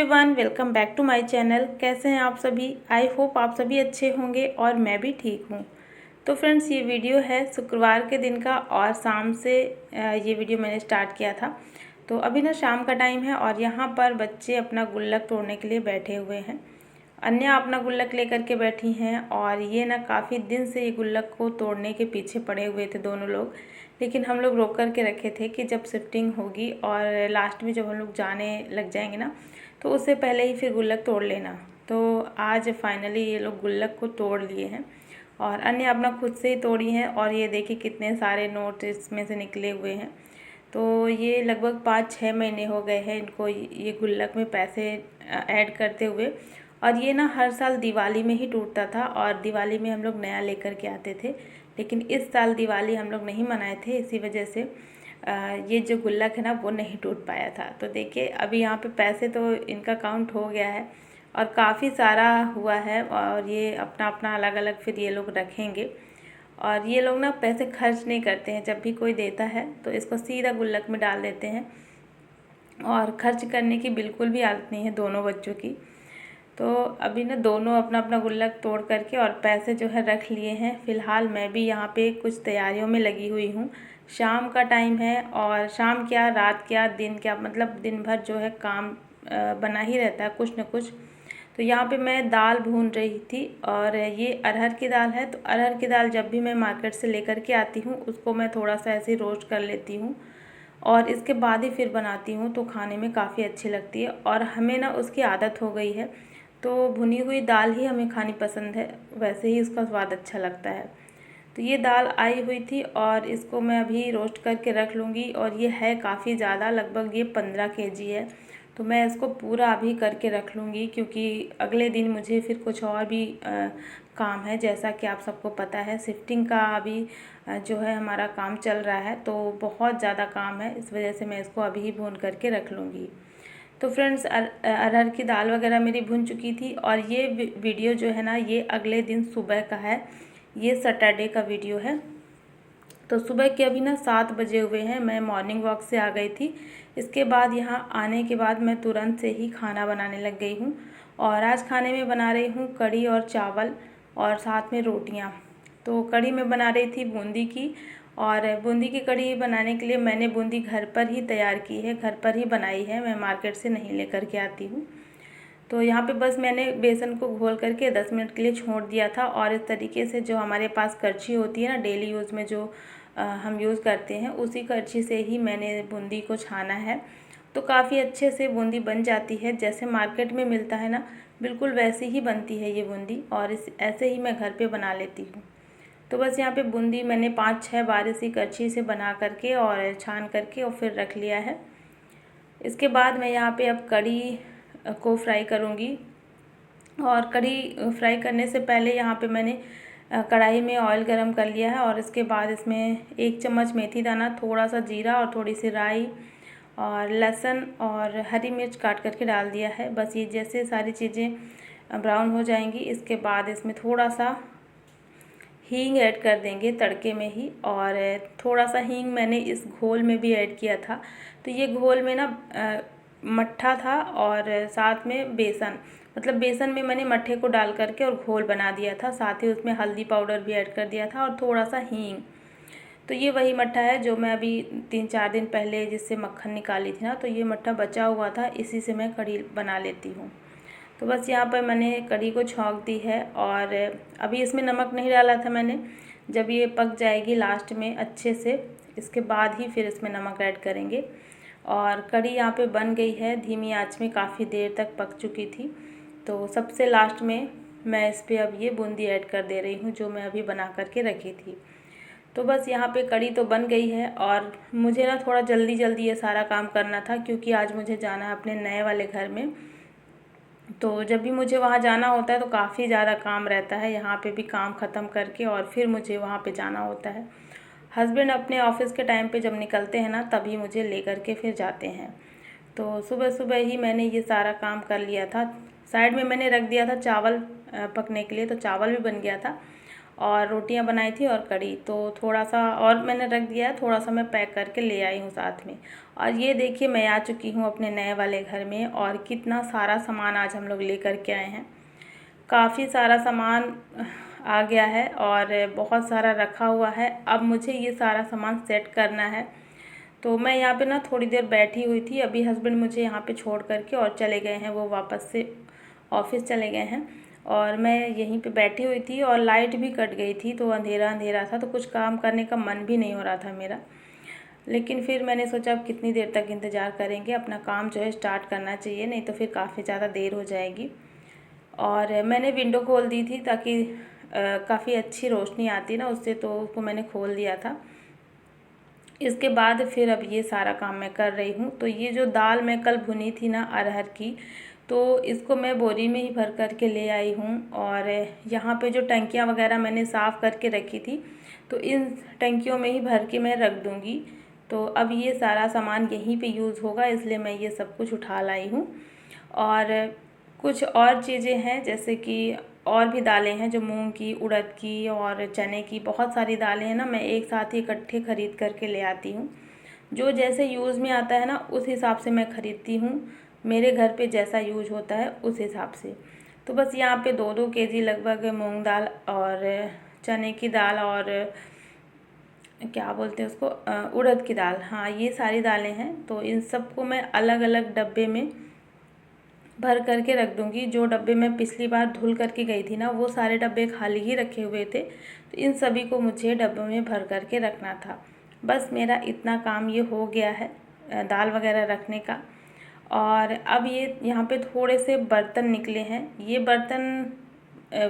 Everyone, welcome back to my channel. कैसे हैं आप सभी? आई होप आप सभी अच्छे होंगे और मैं भी ठीक हूँ। तो फ्रेंड्स, ये वीडियो है शुक्रवार के दिन का और शाम से ये वीडियो मैंने स्टार्ट किया था। तो अभी ना शाम का टाइम है और यहाँ पर बच्चे अपना गुल्लक तोड़ने के लिए बैठे हुए हैं। अन्या अपना गुल्लक लेकर के बैठी हैं और ये ना काफ़ी दिन से ये गुल्लक को तोड़ने के पीछे पड़े हुए थे दोनों लोग। लेकिन हम लोग रोक कर के रखे थे कि जब शिफ्टिंग होगी और लास्ट में जब हम लोग जाने लग जाएंगे ना, तो उससे पहले ही फिर गुल्लक तोड़ लेना। तो आज फाइनली ये लोग गुल्लक को तोड़ लिए हैं और अन्य अपना खुद से ही तोड़ी हैं। और ये देखिए कितने सारे नोट इसमें से निकले हुए हैं। तो ये लगभग 5-6 महीने हो गए हैं इनको ये गुल्लक में पैसे ऐड करते हुए। और ये ना हर साल दिवाली में ही टूटता था और दिवाली में हम लोग नया लेकर के आते थे। लेकिन इस साल दिवाली हम लोग नहीं मनाए थे, इसी वजह से ये जो गुल्लक है ना वो नहीं टूट पाया था। तो देखिए अभी यहाँ पे पैसे तो इनका काउंट हो गया है और काफ़ी सारा हुआ है। और ये अपना अपना अलग अलग फिर ये लोग रखेंगे। और ये लोग ना पैसे खर्च नहीं करते हैं, जब भी कोई देता है तो इसको सीधा गुल्लक में डाल देते हैं और खर्च करने की बिल्कुल भी आदत नहीं है दोनों बच्चों की। तो अभी ना दोनों अपना अपना गुल्लक तोड़ करके और पैसे जो है रख लिए हैं। फ़िलहाल मैं भी यहाँ पे कुछ तैयारियों में लगी हुई हूँ। शाम का टाइम है और शाम क्या रात क्या दिन क्या, मतलब दिन भर जो है काम बना ही रहता है कुछ न कुछ। तो यहाँ पे मैं दाल भून रही थी और ये अरहर की दाल है। तो अरहर की दाल जब भी मैं मार्केट से लेकर के आती हूँ उसको मैं थोड़ा सा ऐसे रोस्ट कर लेती हूँ और इसके बाद ही फिर बनाती हूँ, तो खाने में काफ़ी अच्छी लगती है। और हमें ना उसकी आदत हो गई है, तो भुनी हुई दाल ही हमें खानी पसंद है, वैसे ही उसका स्वाद अच्छा लगता है। तो ये दाल आई हुई थी और इसको मैं अभी रोस्ट करके रख लूँगी। और ये है काफ़ी ज़्यादा, लगभग ये 15 केजी है। तो मैं इसको पूरा अभी करके रख लूँगी क्योंकि अगले दिन मुझे फिर कुछ और भी काम है। जैसा कि आप सबको पता है शिफ्टिंग का अभी जो है हमारा काम चल रहा है, तो बहुत ज़्यादा काम है। इस वजह से मैं इसको अभी ही भून करके रख लूँगी। तो फ्रेंड्स, अरहर की दाल वगैरह मेरी भुन चुकी थी और ये वीडियो जो है ना ये अगले दिन सुबह का है। ये सैटरडे का वीडियो है। तो सुबह के अभी ना 7 बजे हुए हैं। मैं मॉर्निंग वॉक से आ गई थी। इसके बाद यहाँ आने के बाद मैं तुरंत से ही खाना बनाने लग गई हूँ। और आज खाने में बना रही हूँ कढ़ी और चावल और साथ में रोटियाँ। तो कढ़ी में बना रही थी बूंदी की, और बूंदी की कढ़ी बनाने के लिए मैंने बूंदी घर पर ही तैयार की है, घर पर ही बनाई है, मैं मार्केट से नहीं लेकर के आती हूँ। तो यहाँ पे बस मैंने बेसन को घोल करके 10 मिनट के लिए छोड़ दिया था। और इस तरीके से जो हमारे पास करछी होती है ना डेली यूज़ में, जो हम यूज़ करते हैं, उसी करछी से ही मैंने बूंदी को छाना है। तो काफ़ी अच्छे से बूंदी बन जाती है, जैसे मार्केट में मिलता है ना बिल्कुल वैसी ही बनती है ये बूंदी। और इस ऐसे ही मैं घर पे बना लेती हूँ। तो बस यहाँ पे बूंदी मैंने 5-6 बार इसी करछी से बना करके और छान करके और फिर रख लिया है। इसके बाद मैं यहाँ पे अब कढ़ी को फ्राई करूँगी। और कढ़ी फ्राई करने से पहले यहाँ पे मैंने कढ़ाई में ऑयल गरम कर लिया है और इसके बाद इसमें 1 चम्मच मेथी दाना, थोड़ा सा जीरा और थोड़ी सी राई और लहसुन और हरी मिर्च काट करके डाल दिया है। बस ये जैसे सारी चीज़ें ब्राउन हो जाएंगी, इसके बाद इसमें थोड़ा सा हींग ऐड कर देंगे तड़के में ही। और थोड़ा सा हींग मैंने इस घोल में भी ऐड किया था। तो ये घोल में ना मट्ठा था और साथ में बेसन, मतलब बेसन में मैंने मट्ठे को डाल करके और घोल बना दिया था। साथ ही उसमें हल्दी पाउडर भी ऐड कर दिया था और थोड़ा सा हींग। तो ये वही मट्ठा है जो मैं अभी 3-4 दिन पहले जिससे मक्खन निकाली थी ना, तो ये मट्ठा बचा हुआ था, इसी से मैं कढ़ी बना लेती हूँ। तो बस यहाँ पर मैंने कढ़ी को छौंक दी है और अभी इसमें नमक नहीं डाला था मैंने। जब ये पक जाएगी लास्ट में अच्छे से, इसके बाद ही फिर इसमें नमक ऐड करेंगे। और कढ़ी यहाँ पे बन गई है, धीमी आंच में काफ़ी देर तक पक चुकी थी। तो सबसे लास्ट में मैं इस पर अब ये बूंदी ऐड कर दे रही हूँ जो मैं अभी बना करके रखी थी। तो बस यहाँ पे कढ़ी तो बन गई है और मुझे ना थोड़ा जल्दी जल्दी ये सारा काम करना था क्योंकि आज मुझे जाना है अपने नए वाले घर में। तो जब भी मुझे वहाँ जाना होता है तो काफ़ी ज़्यादा काम रहता है। यहाँ पे भी काम ख़त्म करके और फिर मुझे वहाँ पे जाना होता है। हस्बैंड अपने ऑफिस के टाइम पे जब निकलते हैं ना तभी मुझे ले कर के फिर जाते हैं। तो सुबह सुबह ही मैंने ये सारा काम कर लिया था। साइड में मैंने रख दिया था चावल पकने के लिए, तो चावल भी बन गया था। और रोटियां बनाई थी और कढ़ी, तो थोड़ा सा और मैंने रख दिया है, थोड़ा सा मैं पैक करके ले आई हूँ साथ में। और ये देखिए मैं आ चुकी हूँ अपने नए वाले घर में, और कितना सारा सामान आज हम लोग लेकर के आए हैं। काफ़ी सारा सामान आ गया है और बहुत सारा रखा हुआ है। अब मुझे ये सारा सामान सेट करना है। तो मैं यहाँ पे ना थोड़ी देर बैठी हुई थी, अभी हस्बैंड मुझे यहाँ पे छोड़ करके और चले गए हैं, वो वापस से ऑफिस चले गए हैं। और मैं यहीं पे बैठी हुई थी और लाइट भी कट गई थी, तो अंधेरा अंधेरा था, तो कुछ काम करने का मन भी नहीं हो रहा था मेरा। लेकिन फिर मैंने सोचा अब कितनी देर तक इंतज़ार करेंगे, अपना काम जो है स्टार्ट करना चाहिए, नहीं तो फिर काफ़ी ज़्यादा देर हो जाएगी। और मैंने विंडो खोल दी थी ताकि काफ़ी अच्छी रोशनी आती ना उससे, तो उसको मैंने खोल दिया था। इसके बाद फिर अब ये सारा काम मैं कर रही हूँ। तो ये जो दाल मैं कल भुनी थी ना अरहर की, तो इसको मैं बोरी में ही भर कर के ले आई हूँ। और यहाँ पे जो टंकियाँ वगैरह मैंने साफ़ करके रखी थी, तो इन टंकियों में ही भर के मैं रख दूँगी। तो अब ये सारा सामान यहीं पे यूज़ होगा, इसलिए मैं ये सब कुछ उठा लाई हूँ। और कुछ और चीज़ें हैं, जैसे कि और भी दालें हैं जो मूंग की, उड़द की और चने की, बहुत सारी दालें हैं ना, मैं एक साथ ही इकट्ठे ख़रीद करके ले आती हूँ। जो जैसे यूज़ में आता है ना उस हिसाब से मैं ख़रीदती हूँ, मेरे घर पे जैसा यूज होता है उस हिसाब से। तो बस यहाँ पे 2-2 केजी लगभग मूंग दाल और चने की दाल और क्या बोलते हैं उसको, उड़द की दाल, हाँ ये सारी दालें हैं। तो इन सबको मैं अलग अलग डब्बे में भर करके रख दूँगी। जो डब्बे मैं पिछली बार धुल करके गई थी ना, वो सारे डब्बे खाली ही रखे हुए थे, तो इन सभी को मुझे डब्बों में भर करके रखना था। बस मेरा इतना काम ये हो गया है दाल वगैरह रखने का। और अब ये यहाँ पे थोड़े से बर्तन निकले हैं। ये बर्तन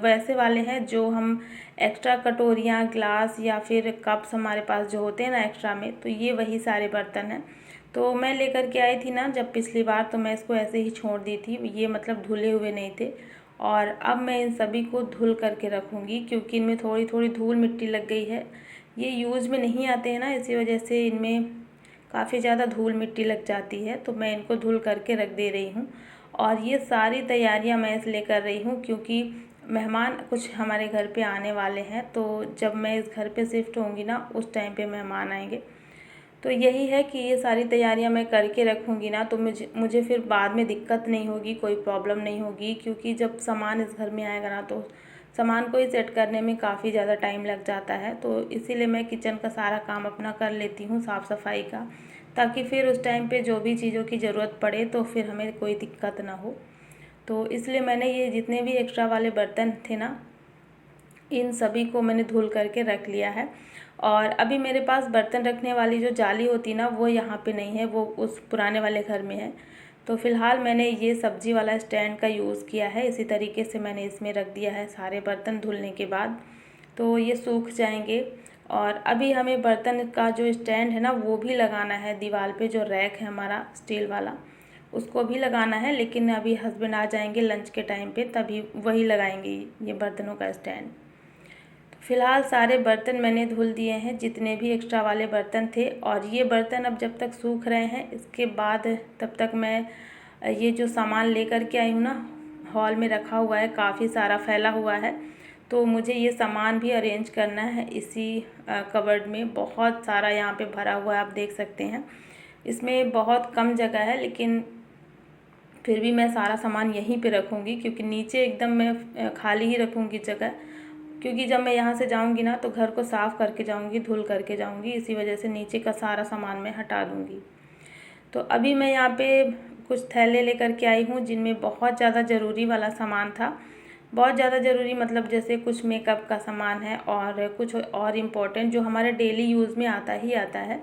वैसे वाले हैं जो हम एक्स्ट्रा कटोरियाँ, ग्लास या फिर कप्स हमारे पास जो होते हैं ना एक्स्ट्रा में, तो ये वही सारे बर्तन हैं। तो मैं लेकर के आई थी ना जब पिछली बार, तो मैं इसको ऐसे ही छोड़ दी थी, ये मतलब धुले हुए नहीं थे। और अब मैं इन सभी को धुल करके रखूँगी, क्योंकि इनमें थोड़ी थोड़ी धूल मिट्टी लग गई है। ये यूज़ में नहीं आते हैं ना, इसी वजह से इनमें काफ़ी ज़्यादा धूल मिट्टी लग जाती है, तो मैं इनको धुल करके रख दे रही हूँ। और ये सारी तैयारियाँ मैं इसलिए कर रही हूँ क्योंकि मेहमान कुछ हमारे घर पे आने वाले हैं, तो जब मैं इस घर पे शिफ्ट होंगी ना उस टाइम पे मेहमान आएंगे। तो यही है कि ये सारी तैयारियां मैं करके रखूँगी ना, तो मुझे फिर बाद में दिक्कत नहीं होगी, कोई प्रॉब्लम नहीं होगी। क्योंकि जब सामान इस घर में आएगा ना, तो सामान को ही सेट करने में काफ़ी ज़्यादा टाइम लग जाता है। तो इसीलिए मैं किचन का सारा काम अपना कर लेती हूँ, साफ़ सफाई का, ताकि फिर उस टाइम पे जो भी चीज़ों की ज़रूरत पड़े तो फिर हमें कोई दिक्कत ना हो। तो इसलिए मैंने ये जितने भी एक्स्ट्रा वाले बर्तन थे ना, इन सभी को मैंने धुल करके रख लिया है। और अभी मेरे पास बर्तन रखने वाली जो जाली होती ना, वो यहाँ पे नहीं है, वो उस पुराने वाले घर में है। तो फ़िलहाल मैंने ये सब्ज़ी वाला स्टैंड का यूज़ किया है, इसी तरीके से मैंने इसमें रख दिया है सारे बर्तन धुलने के बाद, तो ये सूख जाएंगे। और अभी हमें बर्तन का जो स्टैंड है ना वो भी लगाना है, दीवार पे जो रैक है हमारा स्टील वाला, उसको भी लगाना है। लेकिन अभी हस्बैंड आ जाएंगे लंच के टाइम पे, तभी वही लगाएंगे ये बर्तनों का स्टैंड। फ़िलहाल सारे बर्तन मैंने धुल दिए हैं, जितने भी एक्स्ट्रा वाले बर्तन थे। और ये बर्तन अब जब तक सूख रहे हैं, इसके बाद तब तक मैं ये जो सामान लेकर के आई हूँ ना, हॉल में रखा हुआ है, काफ़ी सारा फैला हुआ है, तो मुझे ये सामान भी अरेंज करना है इसी कबर्ड में। बहुत सारा यहाँ पे भरा हुआ है, आप देख सकते हैं। इसमें बहुत कम जगह है, लेकिन फिर भी मैं सारा सामान यहीं पे रखूँगी, क्योंकि नीचे एकदम मैं खाली ही रखूँगी जगह। क्योंकि जब मैं यहाँ से जाऊँगी ना, तो घर को साफ़ करके जाऊँगी, धुल करके जाऊँगी, इसी वजह से नीचे का सारा सामान मैं हटा दूँगी। तो अभी मैं यहाँ पे कुछ थैले लेकर के आई हूँ, जिनमें बहुत ज़्यादा ज़रूरी वाला सामान था। बहुत ज़्यादा ज़रूरी मतलब जैसे कुछ मेकअप का सामान है और कुछ और इम्पोर्टेंट जो हमारे डेली यूज़ में आता ही आता है,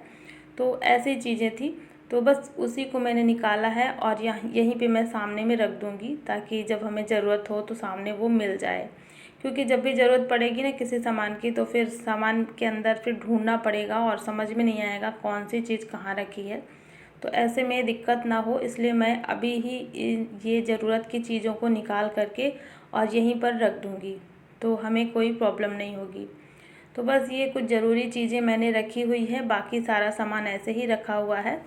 तो ऐसी चीज़ें थी। तो बस उसी को मैंने निकाला है और यहीं पे मैं सामने में रख दूँगी, ताकि जब हमें ज़रूरत हो तो सामने वो मिल जाए। क्योंकि जब भी ज़रूरत पड़ेगी ना किसी सामान की, तो फिर सामान के अंदर फिर ढूंढना पड़ेगा और समझ में नहीं आएगा कौन सी चीज़ कहाँ रखी है। तो ऐसे में दिक्कत ना हो, इसलिए मैं अभी ही ये ज़रूरत की चीज़ों को निकाल करके और यहीं पर रख दूँगी, तो हमें कोई प्रॉब्लम नहीं होगी। तो बस ये कुछ ज़रूरी चीज़ें मैंने रखी हुई है, बाकी सारा सामान ऐसे ही रखा हुआ है।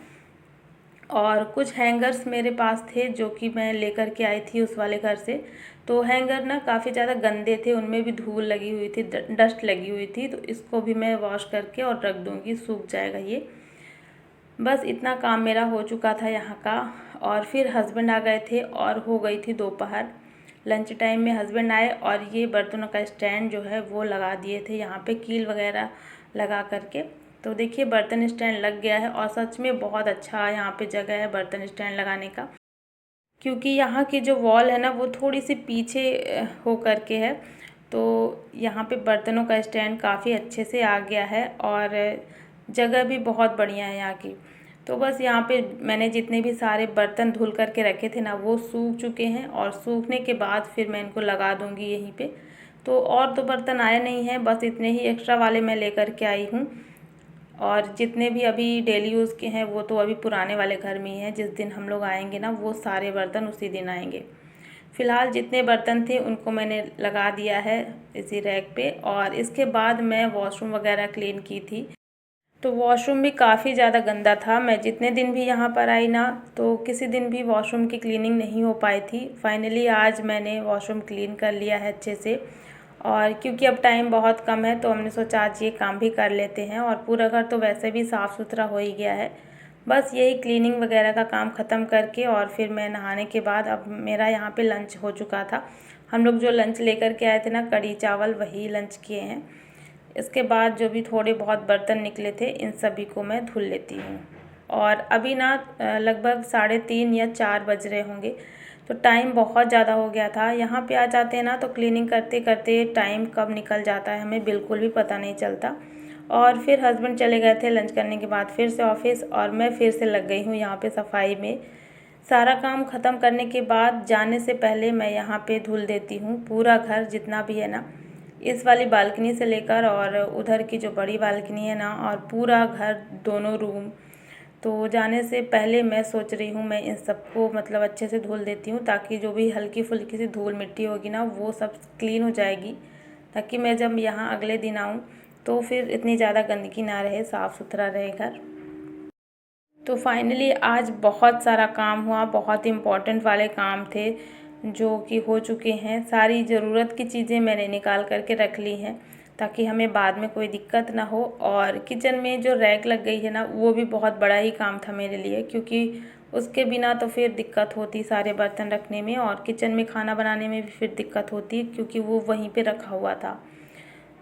और कुछ हैंगर्स मेरे पास थे जो कि मैं लेकर के आई थी उस वाले घर से। तो हैंगर ना काफ़ी ज़्यादा गंदे थे, उनमें भी धूल लगी हुई थी, डस्ट लगी हुई थी। तो इसको भी मैं वॉश करके और रख दूँगी, सूख जाएगा ये। बस इतना काम मेरा हो चुका था यहाँ का। और फिर हस्बैंड आ गए थे और हो गई थी दोपहर। लंच टाइम में हस्बैंड आए और ये बर्तनों का स्टैंड जो है वो लगा दिए थे यहाँ पे, कील वगैरह लगा करके। तो देखिए बर्तन स्टैंड लग गया है और सच में बहुत अच्छा यहाँ पे जगह है बर्तन स्टैंड लगाने का, क्योंकि यहाँ की जो वॉल है ना वो थोड़ी सी पीछे हो करके है। तो यहाँ पे बर्तनों का स्टैंड काफ़ी अच्छे से आ गया है और जगह भी बहुत बढ़िया है यहाँ की। तो बस यहाँ पे मैंने जितने भी सारे बर्तन धुल करके रखे थे ना वो सूख चुके हैं और सूखने के बाद फिर मैं इनको लगा दूँगी यहीं पे। तो और तो बर्तन आए नहीं हैं, बस इतने ही एक्स्ट्रा वाले मैं लेकर के आई हूँ। और जितने भी अभी डेली यूज़ के हैं वो तो अभी पुराने वाले घर में ही हैं, जिस दिन हम लोग आएंगे ना वो सारे बर्तन उसी दिन आएंगे। फ़िलहाल जितने बर्तन थे उनको मैंने लगा दिया है इसी रैक पे। और इसके बाद मैं वॉशरूम वगैरह क्लीन की थी। तो वॉशरूम भी काफ़ी ज़्यादा गंदा था। मैं जितने दिन भी यहाँ पर आई ना तो किसी दिन भी वॉशरूम की क्लीनिंग नहीं हो पाई थी। फाइनली आज मैंने वॉशरूम क्लीन कर लिया है अच्छे से। और क्योंकि अब टाइम बहुत कम है तो हमने सोचा आज ये काम भी कर लेते हैं। और पूरा घर तो वैसे भी साफ़ सुथरा हो ही गया है। बस यही क्लीनिंग वगैरह का काम ख़त्म करके और फिर मैं नहाने के बाद अब मेरा यहाँ पे लंच हो चुका था। हम लोग जो लंच लेकर के आए थे ना, कढ़ी चावल, वही लंच किए हैं। इसके बाद जो भी थोड़े बहुत बर्तन निकले थे इन सभी को मैं धुल लेती हूँ। और अभी ना लगभग 3:30 या 4 बज रहे होंगे। तो टाइम बहुत ज़्यादा हो गया था। यहाँ पे आ जाते हैं ना तो क्लीनिंग करते करते टाइम कब निकल जाता है हमें बिल्कुल भी पता नहीं चलता। और फिर हस्बैंड चले गए थे लंच करने के बाद फिर से ऑफिस, और मैं फिर से लग गई हूँ यहाँ पे सफाई में। सारा काम ख़त्म करने के बाद जाने से पहले मैं यहाँ पे धुल देती हूँ पूरा घर जितना भी है ना, इस वाली बालकनी से लेकर और उधर की जो बड़ी बालकनी है ना, और पूरा घर, दोनों रूम। तो जाने से पहले मैं सोच रही हूँ मैं इन सबको मतलब अच्छे से धुल देती हूँ, ताकि जो भी हल्की फुल्की सी धूल मिट्टी होगी ना वो सब क्लीन हो जाएगी, ताकि मैं जब यहाँ अगले दिन आऊँ तो फिर इतनी ज़्यादा गंदगी ना रहे, साफ़ सुथरा रहे घर। तो फाइनली आज बहुत सारा काम हुआ, बहुत इम्पोर्टेंट वाले काम थे जो कि हो चुके हैं। सारी ज़रूरत की चीज़ें मैंने निकाल करके रख ली हैं ताकि हमें बाद में कोई दिक्कत ना हो। और किचन में जो रैक लग गई है ना वो भी बहुत बड़ा ही काम था मेरे लिए, क्योंकि उसके बिना तो फिर दिक्कत होती सारे बर्तन रखने में, और किचन में खाना बनाने में भी फिर दिक्कत होती क्योंकि वो वहीं पे रखा हुआ था।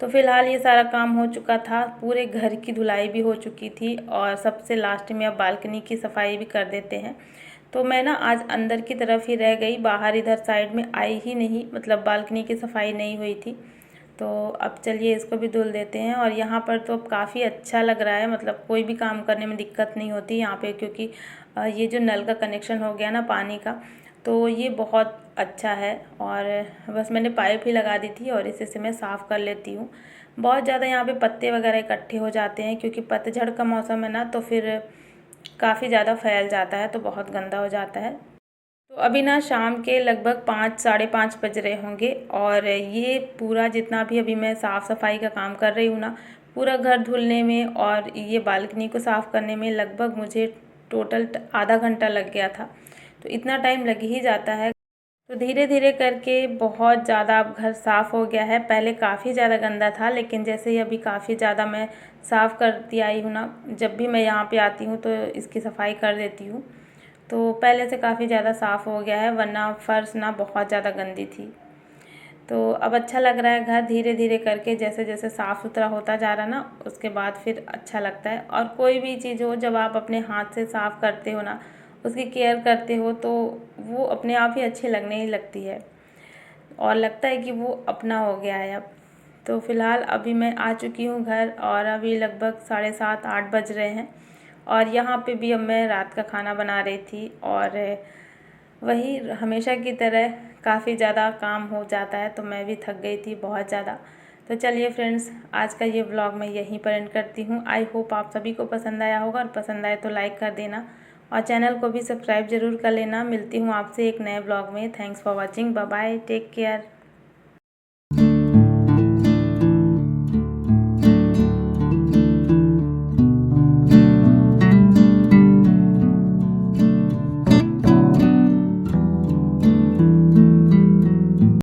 तो फ़िलहाल ये सारा काम हो चुका था, पूरे घर की धुलाई भी हो चुकी थी और सबसे लास्ट में अब बालकनी की सफाई भी कर देते हैं। तो मैं ना आज अंदर की तरफ ही रह गई, बाहर इधर साइड में आई ही नहीं, मतलब बालकनी की सफाई नहीं हुई थी। तो अब चलिए इसको भी धुल देते हैं। और यहाँ पर तो अब काफ़ी अच्छा लग रहा है, मतलब कोई भी काम करने में दिक्कत नहीं होती यहाँ पे, क्योंकि ये जो नल का कनेक्शन हो गया ना पानी का, तो ये बहुत अच्छा है। और बस मैंने पाइप ही लगा दी थी और इसे से मैं साफ़ कर लेती हूँ। बहुत ज़्यादा यहाँ पे पत्ते वगैरह इकट्ठे हो जाते हैं, क्योंकि पतझड़ का मौसम है ना, तो फिर काफ़ी ज़्यादा फैल जाता है तो बहुत गंदा हो जाता है। तो अभी ना शाम के लगभग 5 साढ़े 5 बज रहे होंगे और ये पूरा जितना भी अभी मैं साफ़ सफाई का काम कर रही हूँ ना, पूरा घर धुलने में और ये बालकनी को साफ़ करने में लगभग मुझे टोटल आधा घंटा लग गया था। तो इतना टाइम लग ही जाता है। तो धीरे धीरे करके बहुत ज़्यादा अब घर साफ़ हो गया है। पहले काफ़ी ज़्यादा गंदा था, लेकिन जैसे ही अभी काफ़ी ज़्यादा मैं साफ़ करती आई हूँ ना, जब भी मैं यहाँ पे आती हूँ तो इसकी सफाई कर देती हूँ, तो पहले से काफ़ी ज़्यादा साफ़ हो गया है, वरना फ़र्श ना बहुत ज़्यादा गंदी थी। तो अब अच्छा लग रहा है घर, धीरे धीरे करके जैसे जैसे साफ़ सुथरा होता जा रहा ना, उसके बाद फिर अच्छा लगता है। और कोई भी चीज़ हो जब आप अपने हाथ से साफ़ करते हो ना, उसकी केयर करते हो, तो वो अपने आप ही अच्छी लगने ही लगती है और लगता है कि वो अपना हो गया है अब। तो फ़िलहाल अभी मैं आ चुकी हूँ घर और अभी लगभग 7:30-8 बज रहे हैं। और यहाँ पे भी अब मैं रात का खाना बना रही थी और वही हमेशा की तरह काफ़ी ज़्यादा काम हो जाता है, तो मैं भी थक गई थी बहुत ज़्यादा। तो चलिए फ्रेंड्स, आज का ये व्लॉग मैं यहीं पर एंड करती हूँ। आई होप आप सभी को पसंद आया होगा, और पसंद आए तो लाइक कर देना और चैनल को भी सब्सक्राइब ज़रूर कर लेना। मिलती हूँ आपसे एक नए व्लॉग में। Thanks for watching, bye bye, take care.